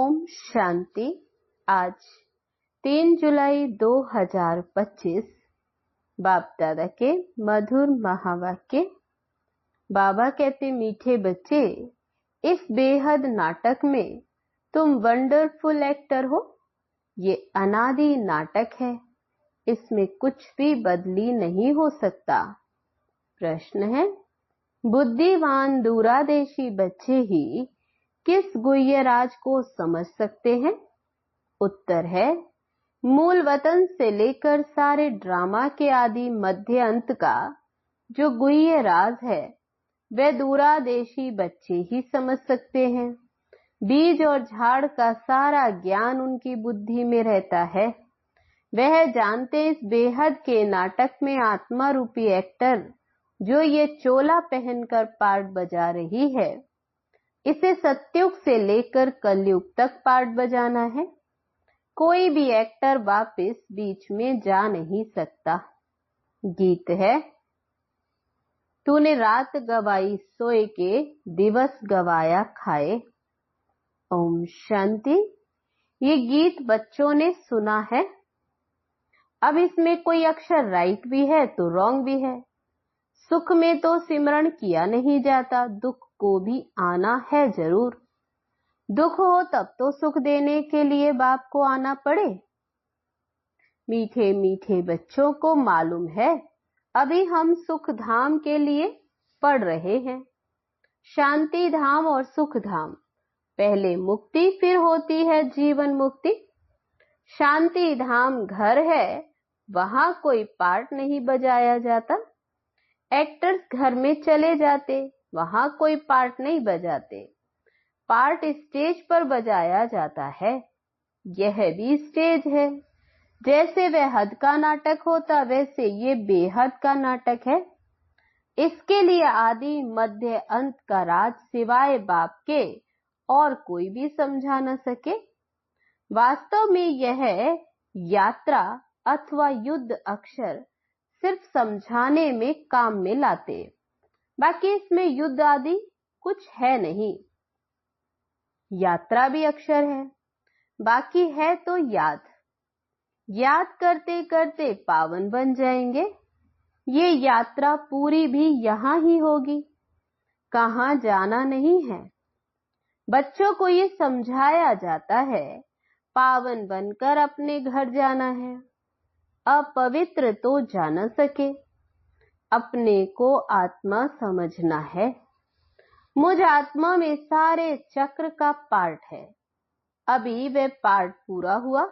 ओम शांति। आज 3 जुलाई 2025 बाप दादा के मधुर महावाक्य। बाबा कहते, मीठे बच्चे, इस बेहद नाटक में तुम वंडरफुल एक्टर हो। ये अनादि नाटक है, इसमें कुछ भी बदली नहीं हो सकता। प्रश्न है, बुद्धिवान दूरादेशी बच्चे ही किस गुह्य राज को समझ सकते हैं? उत्तर है, मूल वतन से लेकर सारे ड्रामा के आदि मध्य अंत का जो गुह्य राज है वह दूरादेशी बच्चे ही समझ सकते हैं। बीज और झाड़ का सारा ज्ञान उनकी बुद्धि में रहता है। वह जानते इस बेहद के नाटक में आत्मा रूपी एक्टर जो ये चोला पहनकर पार्ट बजा रही है, इसे सत्युग से लेकर कलयुग तक पार्ट बजाना है। कोई भी एक्टर वापस बीच में जा नहीं सकता। गीत है, तूने रात गवाई सोए के, दिवस गवाया खाए। ओम शांति। ये गीत बच्चों ने सुना है। अब इसमें कोई अक्षर राइट भी है तो रॉन्ग भी है। सुख में तो सिमरण किया नहीं जाता, दुख को भी आना है जरूर। दुख हो तब तो सुख देने के लिए बाप को आना पड़े। मीठे मीठे बच्चों को मालूम है, अभी हम सुख धाम के लिए पढ़ रहे हैं। शांति धाम और सुख धाम, पहले मुक्ति फिर होती है जीवन मुक्ति। शांति धाम घर है, वहां कोई पार्ट नहीं बजाया जाता। एक्टर्स घर में चले जाते, वहां कोई पार्ट नहीं बजाते। पार्ट स्टेज पर बजाया जाता है। यह भी स्टेज है। जैसे वह हद का नाटक होता, वैसे ये बेहद का नाटक है। इसके लिए आदि मध्य अंत का राज सिवाय बाप के और कोई भी समझा न सके। वास्तव में यह यात्रा अथवा युद्ध अक्षर सिर्फ समझाने में काम में लाते, बाकी इसमें युद्ध आदि कुछ है नहीं। यात्रा भी अक्षर है, बाकी है तो याद। याद करते करते पावन बन जाएंगे। ये यात्रा पूरी भी यहां ही होगी, कहां जाना नहीं है। बच्चों को ये समझाया जाता है, पावन बनकर अपने घर जाना है। अपवित्र तो जा न सके। अपने को आत्मा समझना है। मुझ आत्मा में सारे चक्र का पार्ट है। अभी वह पार्ट पूरा हुआ।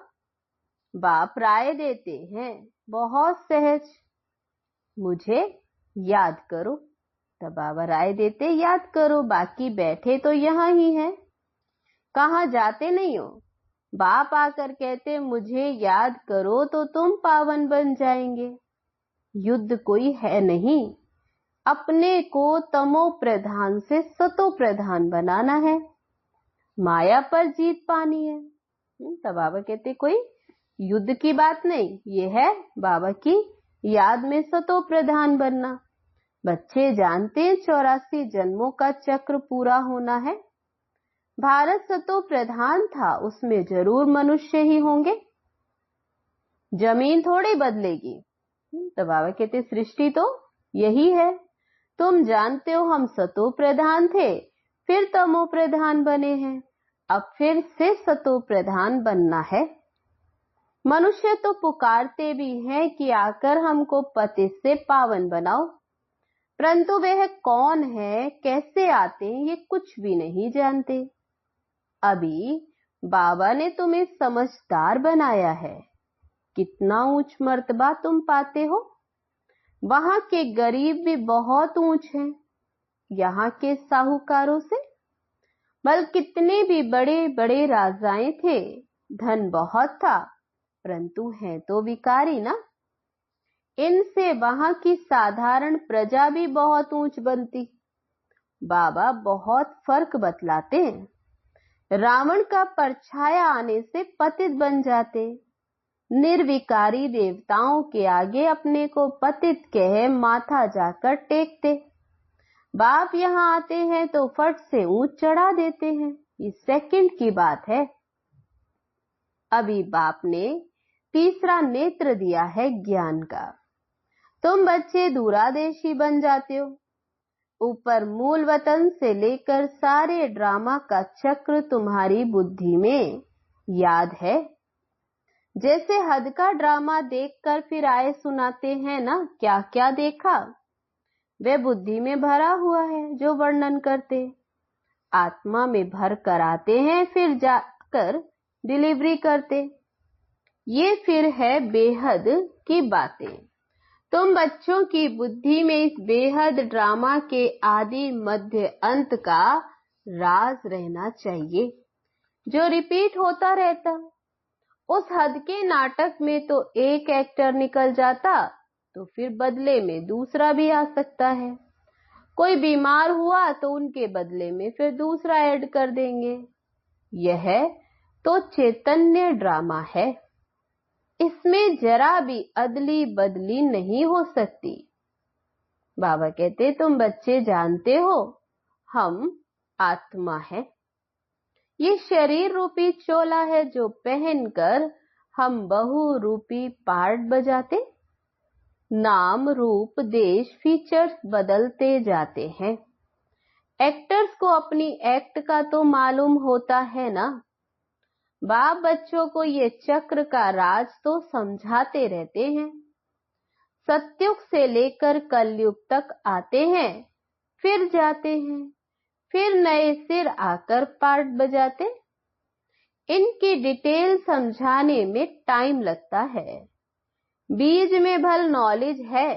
बाप राय देते हैं बहुत सहज, मुझे याद करो। तब बाबा राय देते, याद करो, बाकी बैठे तो यहां ही हैं, कहां जाते नहीं हो। बाप आकर कहते, मुझे याद करो तो तुम पावन बन जाएंगे। युद्ध कोई है नहीं, अपने को तमो प्रधान से सतो प्रधान बनाना है। माया पर जीत पानी है। तब बाबा कहते, कोई युद्ध की बात नहीं, ये है बाबा की याद में सतो प्रधान बनना। बच्चे जानते हैं 84 जन्मों का चक्र पूरा होना है। भारत सतो प्रधान था, उसमें जरूर मनुष्य ही होंगे। जमीन थोड़ी बदलेगी। तो बाबा कहते, सृष्टि तो यही है। तुम जानते हो हम सतो प्रधान थे, फिर तमो प्रधान बने हैं, अब फिर से सतो प्रधान बनना है। मनुष्य तो पुकारते भी हैं कि आकर हमको पतित से पावन बनाओ, परंतु वह कौन है, कैसे आते हैं, ये कुछ भी नहीं जानते। अभी बाबा ने तुम्हें समझदार बनाया है। कितना ऊंच मर्तबा तुम पाते हो। वहां के गरीब भी बहुत ऊंच हैं यहाँ के साहूकारों से। बल कितने भी बड़े बड़े राजाएं थे, धन बहुत था, परंतु हैं तो विकारी ना। इनसे वहां की साधारण प्रजा भी बहुत ऊंच बनती। बाबा बहुत फर्क बतलाते हैं। रावण का परछाया आने से पतित बन जाते। निर्विकारी देवताओं के आगे अपने को पतित कह माथा जाकर टेकते। बाप यहाँ आते हैं तो फट से ऊंच चढ़ा देते हैं। ये सेकंड की बात है। अभी बाप ने तीसरा नेत्र दिया है ज्ञान का। तुम बच्चे दूरादेशी बन जाते हो। ऊपर मूल वतन से लेकर सारे ड्रामा का चक्र तुम्हारी बुद्धि में याद है। जैसे हद का ड्रामा देखकर फिर आए सुनाते हैं ना, क्या क्या देखा, वे बुद्धि में भरा हुआ है जो वर्णन करते, आत्मा में भर कर आते हैं, फिर जाकर डिलीवरी करते। ये फिर है बेहद की बातें। तुम बच्चों की बुद्धि में इस बेहद ड्रामा के आदि मध्य अंत का राज रहना चाहिए जो रिपीट होता रहता। उस हद के नाटक में तो एक एक्टर निकल जाता तो फिर बदले में दूसरा भी आ सकता है। कोई बीमार हुआ तो उनके बदले में फिर दूसरा ऐड कर देंगे। यह तो चैतन्य ड्रामा है, इसमें जरा भी अदली बदली नहीं हो सकती। बाबा कहते तुम बच्चे जानते हो हम आत्मा है। ये शरीर रूपी चोला है जो पहनकर हम बहु रूपी पार्ट बजाते, नाम रूप देश फीचर्स बदलते जाते हैं। एक्टर्स को अपनी एक्ट का तो मालूम होता है ना। बाप बच्चों को ये चक्र का राज तो समझाते रहते हैं। सत्युग से लेकर कलयुग तक आते हैं, फिर जाते हैं, फिर नए सिर आकर पार्ट बजाते। इनकी डिटेल समझाने में टाइम लगता है। बीज में भल नॉलेज है,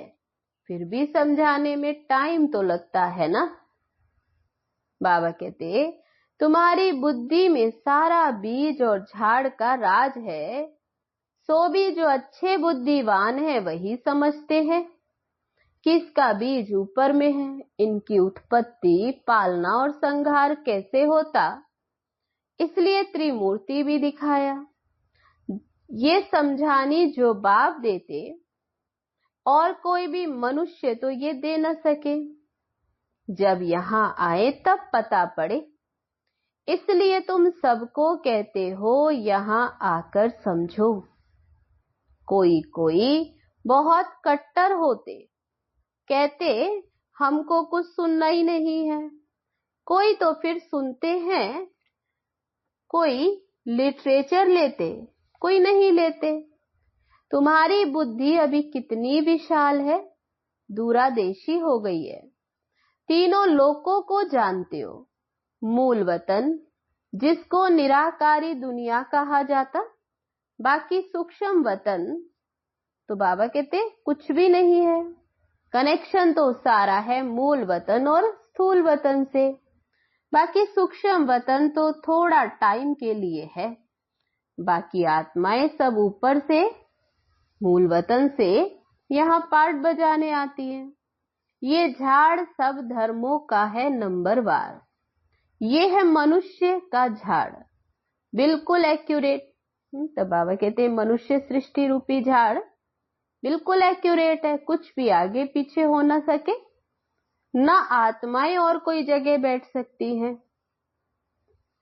फिर भी समझाने में टाइम तो लगता है ना। बाबा कहते तुम्हारी बुद्धि में सारा बीज और झाड़ का राज है, सो भी जो अच्छे बुद्धिवान है वही समझते हैं किसका बीज ऊपर में है, इनकी उत्पत्ति, पालना और संहार कैसे होता। इसलिए त्रिमूर्ति भी दिखाया। ये समझानी जो बाप देते और कोई भी मनुष्य तो ये दे न सके। जब यहां आए तब पता पड़े, इसलिए तुम सबको कहते हो यहां आकर समझो। कोई कोई बहुत कट्टर होते, कहते हमको कुछ सुनना ही नहीं है। कोई तो फिर सुनते हैं, कोई लिटरेचर लेते, कोई नहीं लेते। तुम्हारी बुद्धि अभी कितनी विशाल है, दूरादेशी हो गई है। तीनों लोकों को जानते हो। मूल वतन जिसको निराकारी दुनिया कहा जाता, बाकी सूक्ष्म वतन तो बाबा कहते कुछ भी नहीं है। कनेक्शन तो सारा है मूल वतन और स्थूल वतन से, बाकी सूक्ष्म वतन तो थोड़ा टाइम के लिए है। बाकी आत्माएं सब ऊपर से मूल वतन से यहाँ पार्ट बजाने आती हैं। ये झाड़ सब धर्मों का है नंबरवार। ये है मनुष्य का झाड़, बिल्कुल एक्यूरेट। तो बाबा कहते हैं मनुष्य सृष्टि रूपी झाड़ बिल्कुल एक्यूरेट है, कुछ भी आगे पीछे हो ना सके, न आत्माएं और कोई जगह बैठ सकती हैं।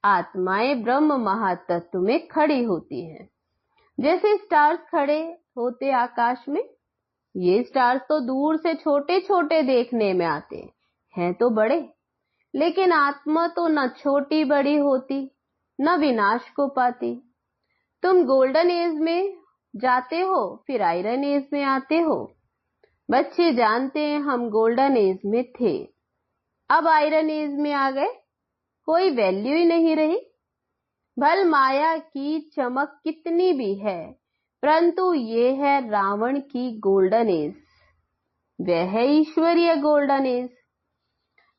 आत्माएं ब्रह्म महातत्व में खड़ी होती हैं, जैसे स्टार्स खड़े होते आकाश में। ये स्टार्स तो दूर से छोटे छोटे देखने में आते हैं तो बड़े, लेकिन आत्मा तो न छोटी बड़ी होती, न विनाश को पाती। तुम गोल्डन एज में जाते हो, फिर आयरन एज में आते हो। बच्चे जानते हैं हम गोल्डन एज में थे, अब आयरन एज में आ गए, कोई वैल्यू ही नहीं रही। भल माया की चमक कितनी भी है, परंतु ये है रावण की गोल्डन एज, वह है ईश्वरीय गोल्डन एज।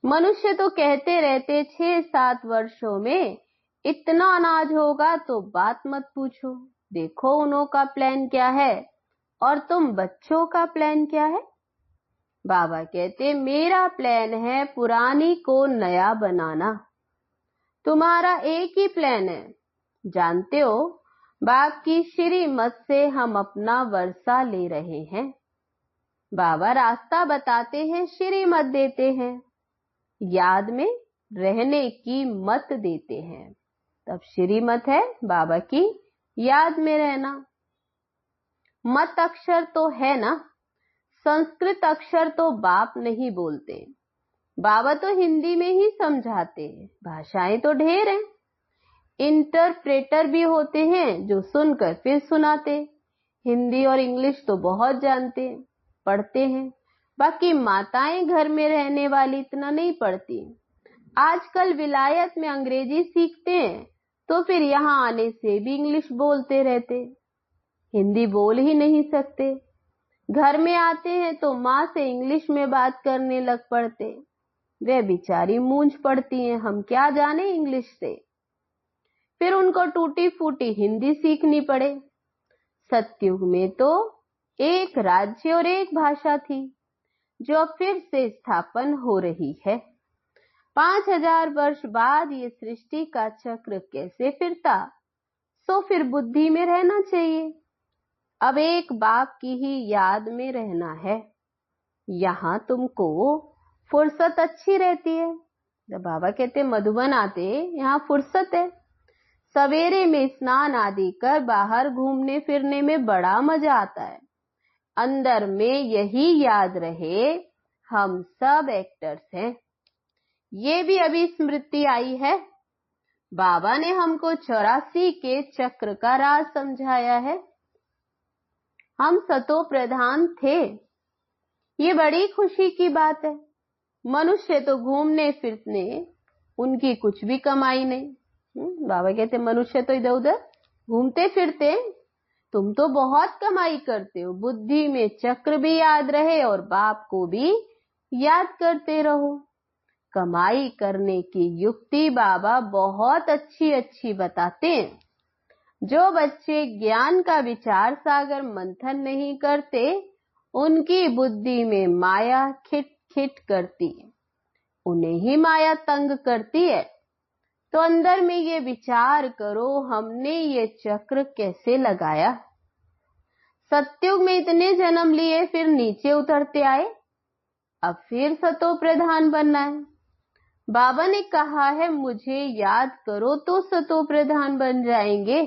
मनुष्य तो कहते रहते 6-7 वर्षों में इतना अनाज होगा तो बात मत पूछो। देखो उन्हों का प्लान क्या है और तुम बच्चों का प्लान क्या है। बाबा कहते मेरा प्लान है पुरानी को नया बनाना। तुम्हारा एक ही प्लान है, जानते हो। बाप की श्रीमत से हम अपना वर्षा ले रहे हैं। बाबा रास्ता बताते हैं, श्रीमत देते हैं, याद में रहने की मत देते हैं। तब श्रीमत है बाबा की याद में रहना। मत अक्षर तो है ना, संस्कृत अक्षर तो बाप नहीं बोलते, बाबा तो हिंदी में ही समझाते हैं। भाषाएं तो ढेर हैं, इंटरप्रेटर भी होते हैं जो सुनकर फिर सुनाते। हिंदी और इंग्लिश तो बहुत जानते हैं, पढ़ते हैं। बाकी माताएं घर में रहने वाली इतना नहीं पढ़ती। आजकल विलायत में अंग्रेजी सीखते हैं तो फिर यहाँ आने से भी इंग्लिश बोलते रहते, हिंदी बोल ही नहीं सकते। घर में आते हैं तो माँ से इंग्लिश में बात करने लग पड़ते। वे बेचारी मूंझ पड़ती हैं, हम क्या जाने इंग्लिश से। फिर उनको टूटी फूटी हिंदी सीखनी पड़े। सतयुग में तो एक राज्य और एक भाषा थी जो अब फिर से स्थापन हो रही है। 5000 वर्ष बाद ये सृष्टि का चक्र कैसे फिरता, सो फिर बुद्धि में रहना चाहिए। अब एक बाप की ही याद में रहना है। यहाँ तुमको फुर्सत अच्छी रहती है। जब बाबा कहते मधुबन आते, यहाँ फुर्सत है। सवेरे में स्नान आदि कर बाहर घूमने फिरने में बड़ा मजा आता है। अंदर में यही याद रहे, हम सब एक्टर्स हैं। ये भी अभी स्मृति आई है। बाबा ने हमको 84 के चक्र का राज समझाया है। हम सतो प्रधान थे, ये बड़ी खुशी की बात है। मनुष्य तो घूमने फिरने, उनकी कुछ भी कमाई नहीं। बाबा कहते मनुष्य तो इधर उधर घूमते फिरते, तुम तो बहुत कमाई करते हो। बुद्धि में चक्र भी याद रहे और बाप को भी याद करते रहो। कमाई करने की युक्ति बाबा बहुत अच्छी अच्छी बताते हैं। जो बच्चे ज्ञान का विचार सागर मंथन नहीं करते, उनकी बुद्धि में माया खिट खिट करती है, उन्हें ही माया तंग करती है। तो अंदर में ये विचार करो, हमने ये चक्र कैसे लगाया। सतयुग में इतने जन्म लिए, फिर नीचे उतरते आए, अब फिर सतो प्रधान बनना है। बाबा ने कहा है मुझे याद करो तो सतो प्रधान बन जाएंगे।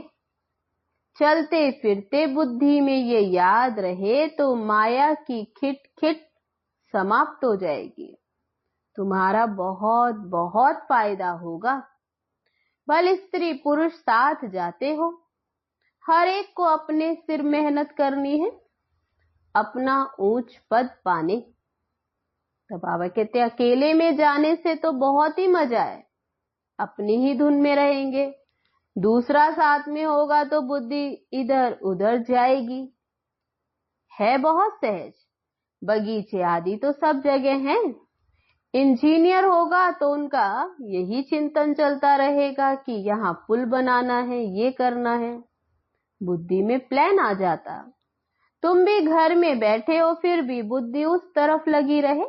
चलते फिरते बुद्धि में ये याद रहे तो माया की खिट खिट समाप्त हो जाएगी। तुम्हारा बहुत बहुत फायदा होगा। भले स्त्री पुरुष साथ जाते हो, हर एक को अपने सिर मेहनत करनी है अपना ऊंच पद पाने। तो बाबा कहते अकेले में जाने से तो बहुत ही मजा है, अपनी ही धुन में रहेंगे। दूसरा साथ में होगा तो बुद्धि इधर उधर जाएगी। है बहुत सहज, बगीचे आदि तो सब जगह हैं। इंजीनियर होगा तो उनका यही चिंतन चलता रहेगा कि यहाँ पुल बनाना है, ये करना है। बुद्धि में प्लान आ जाता। तुम भी घर में बैठे हो फिर भी बुद्धि उस तरफ लगी रहे।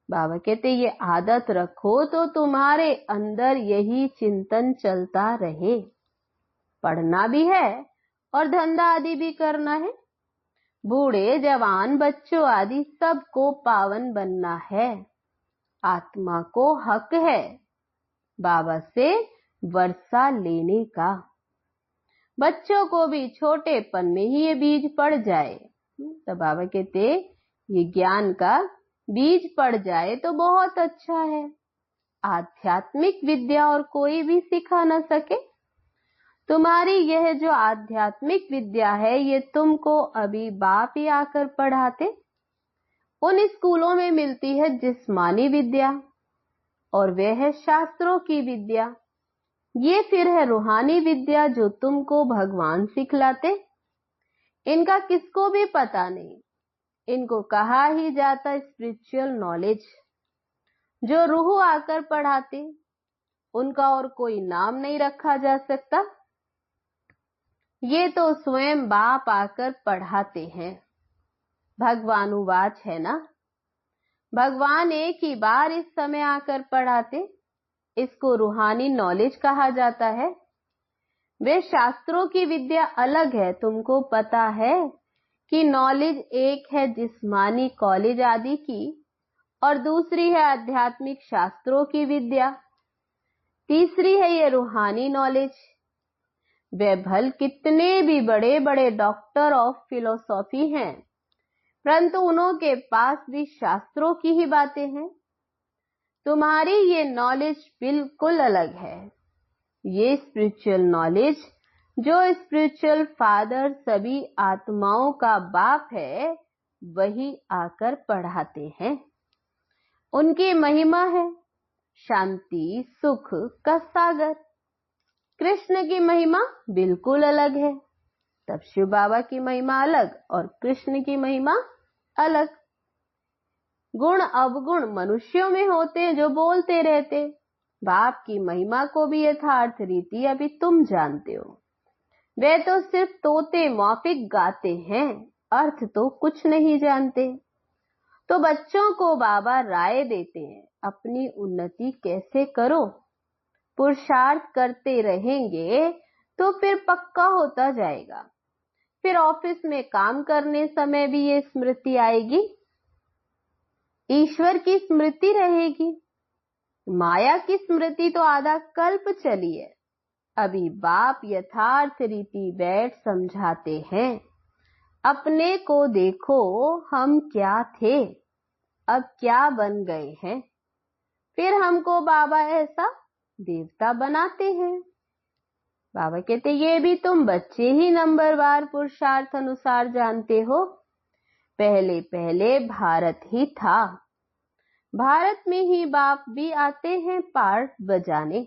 बाबा कहते ये आदत रखो तो तुम्हारे अंदर यही चिंतन चलता रहे। पढ़ना भी है और धंधा आदि भी करना है। बूढ़े जवान बच्चों आदि सबको पावन बनना है। आत्मा को हक है बाबा से वर्षा लेने का। बच्चों को भी छोटेपन में ही ये बीज पड़ जाए। तो बाबा कहते ये ज्ञान का बीज पड़ जाए तो बहुत अच्छा है। आध्यात्मिक विद्या और कोई भी सिखा न सके। तुम्हारी यह जो आध्यात्मिक विद्या है ये तुमको अभी बाप ही आकर पढ़ाते। उन स्कूलों में मिलती है जिस्मानी विद्या और वह है शास्त्रों की विद्या। ये फिर है रूहानी विद्या जो तुमको भगवान सिखलाते। इनका किसको भी पता नहीं, इनको कहा ही जाता स्पिरिचुअल नॉलेज। जो रूह आकर पढ़ाते, उनका और कोई नाम नहीं रखा जा सकता। ये तो स्वयं बाप आकर पढ़ाते हैं। भगवानुवाच है ना, भगवान एक ही बार इस समय आकर पढ़ाते। इसको रूहानी नॉलेज कहा जाता है। वे शास्त्रों की विद्या अलग है। तुमको पता है कि नॉलेज एक है जिस्मानी कॉलेज आदि की और दूसरी है आध्यात्मिक शास्त्रों की विद्या। तीसरी है ये रूहानी नॉलेज। वे भल कितने भी बड़े बड़े डॉक्टर ऑफ फिलोसॉफी हैं, परंतु उनके पास भी शास्त्रों की ही बातें हैं। तुम्हारी ये नॉलेज बिल्कुल अलग है। ये स्पिरिचुअल नॉलेज जो स्पिरिचुअल फादर सभी आत्माओं का बाप है, वही आकर पढ़ाते हैं। उनकी महिमा है शांति सुख का सागर। कृष्ण की महिमा बिल्कुल अलग है। तब शिव बाबा की महिमा अलग और कृष्ण की महिमा अलग। गुण अवगुण मनुष्यों में होते जो बोलते रहते। बाप की महिमा को भी यथार्थ रीति अभी तुम जानते हो। वे तो सिर्फ तोते मौखिक गाते हैं, अर्थ तो कुछ नहीं जानते। तो बच्चों को बाबा राय देते हैं, अपनी उन्नति कैसे करो। पुरुषार्थ करते रहेंगे तो फिर पक्का होता जाएगा। फिर ऑफिस में काम करने समय भी ये स्मृति आएगी, ईश्वर की स्मृति रहेगी। माया की स्मृति तो आधा कल्प चली है। अभी बाप यथार्थ रीति बैठ समझाते हैं, अपने को देखो, हम क्या थे अब क्या बन गए हैं। फिर हमको बाबा ऐसा देवता बनाते हैं। बाबा कहते ये भी तुम बच्चे ही नंबरवार पुरुषार्थ अनुसार जानते हो। पहले पहले भारत ही था, भारत में ही बाप भी आते हैं पार्ट बजाने।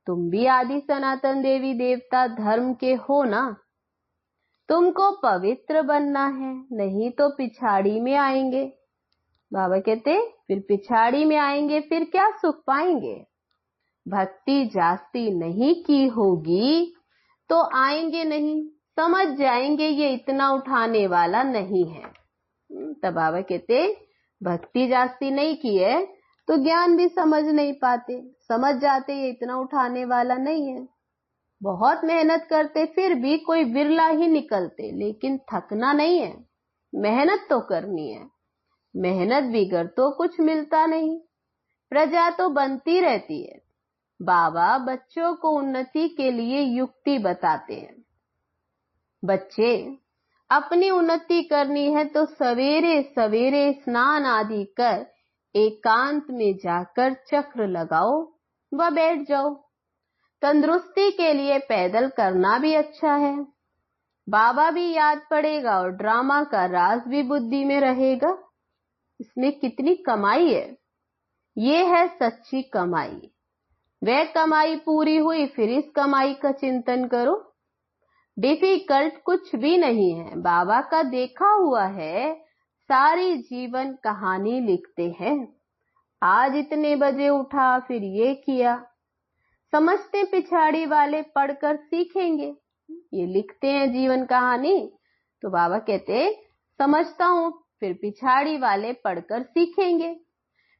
तुम भी आदि सनातन देवी देवता धर्म के हो ना। तुमको पवित्र बनना है, नहीं तो पिछाड़ी में आएंगे। बाबा कहते फिर पिछाड़ी में आएंगे, फिर क्या सुख पाएंगे। भक्ति जास्ती नहीं की होगी तो आएंगे नहीं, समझ जाएंगे ये इतना उठाने वाला नहीं है। तब बाबा कहते भक्ति जास्ती नहीं की है तो ज्ञान भी समझ नहीं पाते। समझ जाते ये इतना उठाने वाला नहीं है। बहुत मेहनत करते फिर भी कोई बिरला ही निकलते, लेकिन थकना नहीं है, मेहनत तो करनी है। मेहनत बिगर तो कुछ मिलता नहीं, प्रजा तो बनती रहती है। बाबा बच्चों को उन्नति के लिए युक्ति बताते हैं। बच्चे अपनी उन्नति करनी है तो सवेरे सवेरे स्नान आदि कर एकांत में जाकर चक्र लगाओ व बैठ जाओ। तंदुरुस्ती के लिए पैदल करना भी अच्छा है। बाबा भी याद पड़ेगा और ड्रामा का राज भी बुद्धि में रहेगा। इसमें कितनी कमाई है, ये है सच्ची कमाई। वह कमाई पूरी हुई फिर इस कमाई का चिंतन करो। डिफिकल्ट कुछ भी नहीं है, बाबा का देखा हुआ है। सारी जीवन कहानी लिखते हैं। आज इतने बजे उठा फिर ये किया। समझते पिछाड़ी वाले पढ़कर सीखेंगे, ये लिखते हैं जीवन कहानी। तो बाबा कहते समझता हूं, फिर पिछाड़ी वाले पढ़कर सीखेंगे।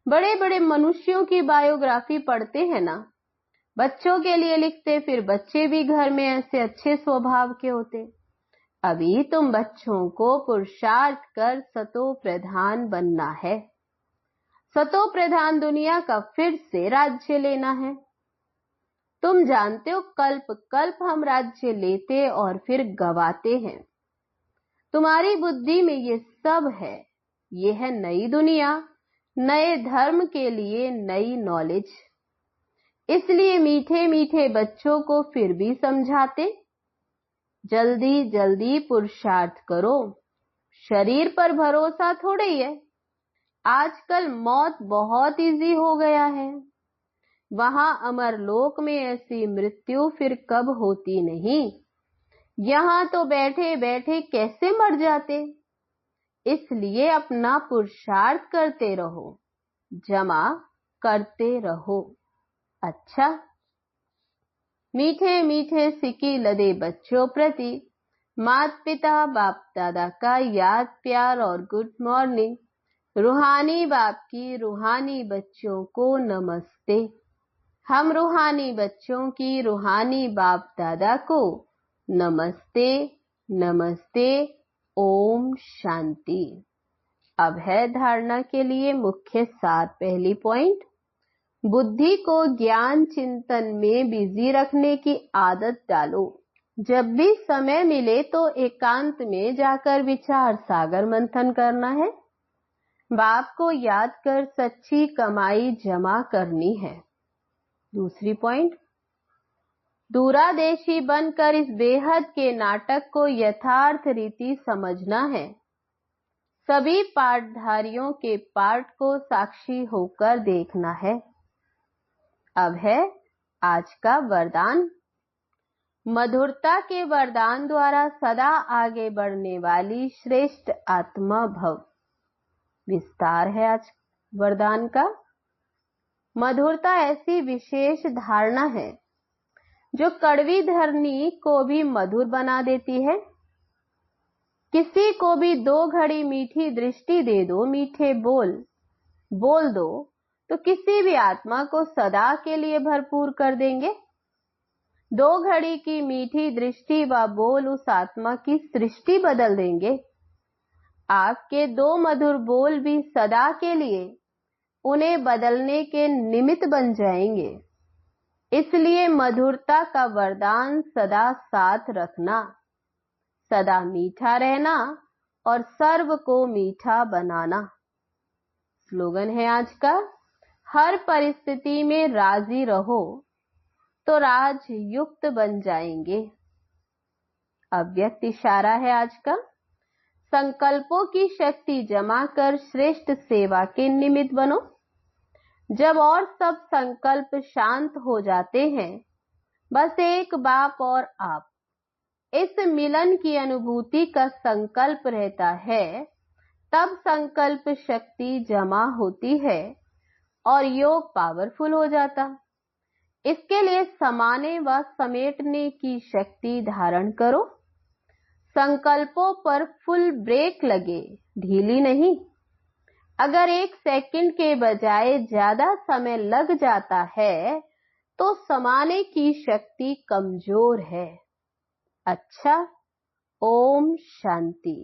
बड़े बड़े मनुष्यों की बायोग्राफी पढ़ते हैं ना, बच्चों के लिए लिखते, फिर बच्चे भी घर में ऐसे अच्छे स्वभाव के होते। अभी तुम बच्चों को पुरुषार्थ कर सतो प्रधान बनना है। सतो प्रधान दुनिया का फिर से राज्य लेना है। तुम जानते हो कल्प कल्प हम राज्य लेते और फिर गवाते हैं। तुम्हारी बुद्धि में ये सब है। ये है नई दुनिया, नए धर्म के लिए नई नॉलेज। इसलिए मीठे मीठे बच्चों को फिर भी समझाते, जल्दी जल्दी पुरुषार्थ करो। शरीर पर भरोसा थोड़े ही है। आजकल मौत बहुत इजी हो गया है। वहां अमरलोक में ऐसी मृत्यु फिर कब होती नहीं। यहां तो बैठे बैठे कैसे मर जाते। इसलिए अपना पुरुषार्थ करते रहो, जमा करते रहो। अच्छा, मीठे मीठे सिकी लदे बच्चों प्रति माता पिता बाप दादा का याद प्यार और गुड मॉर्निंग। रूहानी बाप की रूहानी बच्चों को नमस्ते। हम रूहानी बच्चों की रूहानी बाप दादा को नमस्ते नमस्ते। ओम शांति। अब है धारणा के लिए मुख्य सार। पहली पॉइंट, बुद्धि को ज्ञान चिंतन में बिजी रखने की आदत डालो। जब भी समय मिले तो एकांत में जाकर विचार सागर मंथन करना है। बाप को याद कर सच्ची कमाई जमा करनी है। दूसरी पॉइंट, दूरादेशी बनकर इस बेहद के नाटक को यथार्थ रीति समझना है। सभी पाठधारियों के पाठ को साक्षी होकर देखना है। अब है आज का वरदान। मधुरता के वरदान द्वारा सदा आगे बढ़ने वाली श्रेष्ठ आत्मा भव। विस्तार है आज वरदान का। मधुरता ऐसी विशेष धारणा है जो कड़वी धरनी को भी मधुर बना देती है। किसी को भी 2 घड़ी मीठी दृष्टि दे दो, मीठे बोल दो तो किसी भी आत्मा को सदा के लिए भरपूर कर देंगे। 2 घड़ी की मीठी दृष्टि व बोल उस आत्मा की सृष्टि बदल देंगे। आपके 2 मधुर बोल भी सदा के लिए उन्हें बदलने के निमित्त बन जाएंगे। इसलिए मधुरता का वरदान सदा साथ रखना, सदा मीठा रहना और सर्व को मीठा बनाना। स्लोगन है आज का, हर परिस्थिति में राजी रहो तो राज युक्त बन जाएंगे। अव्यक्त इशारा है आज का, संकल्पों की शक्ति जमा कर श्रेष्ठ सेवा के निमित्त बनो। जब और सब संकल्प शांत हो जाते हैं, बस एक बाप और आप, इस मिलन की अनुभूति का संकल्प रहता है, तब संकल्प शक्ति जमा होती है और योग पावरफुल हो जाता। इसके लिए समाने व समेटने की शक्ति धारण करो। संकल्पों पर फुल ब्रेक लगे, ढीली नहीं। अगर 1 सेकंड के बजाय ज्यादा समय लग जाता है तो समाने की शक्ति कमजोर है। अच्छा, ओम शांति।